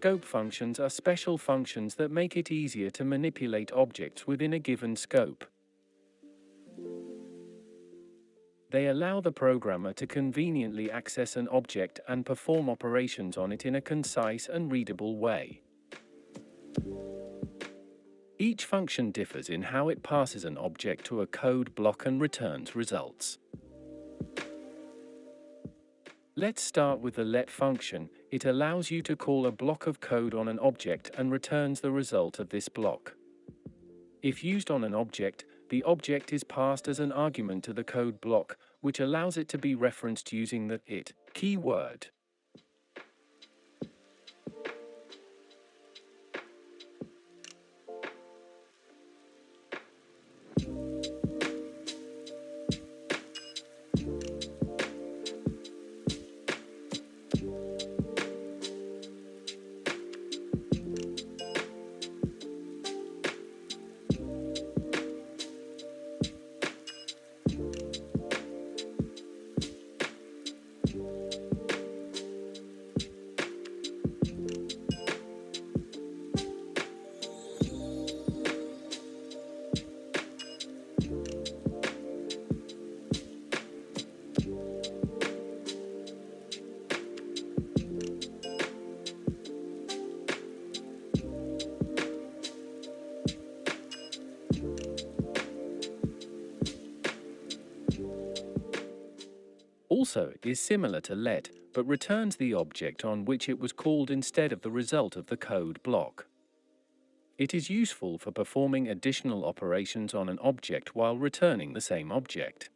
Scope functions are special functions that make it easier to manipulate objects within a given scope. They allow the programmer to conveniently access an object and perform operations on it in a concise and readable way. Each function differs in how it passes an object to a code block and returns results. Let's start with the let function. It allows you to call a block of code on an object and returns the result of this block. If used on an object, the object is passed as an argument to the code block, which allows it to be referenced using the it keyword. Also is similar to let, but returns the object on which it was called instead of the result of the code block. It is useful for performing additional operations on an object while returning the same object.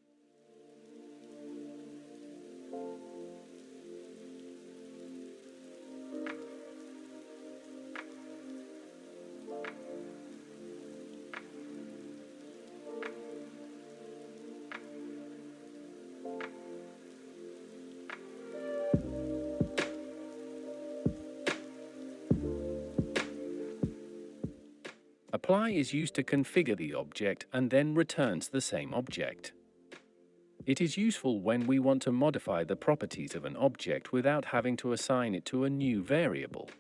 Apply is used to configure the object and then returns the same object. It is useful when we want to modify the properties of an object without having to assign it to a new variable.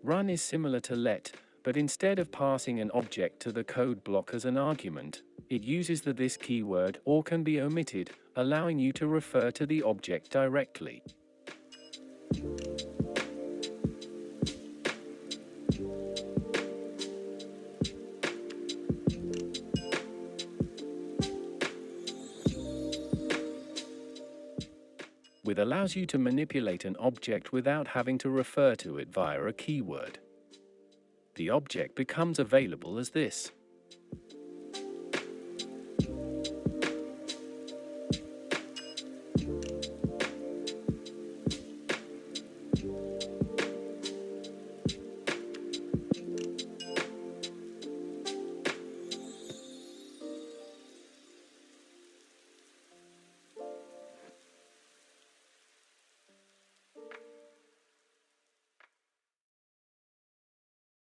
Run is similar to let, but instead of passing an object to the code block as an argument, it uses the this keyword or can be omitted, allowing you to refer to the object directly. With allows you to manipulate an object without having to refer to it via a keyword. The object becomes available as this.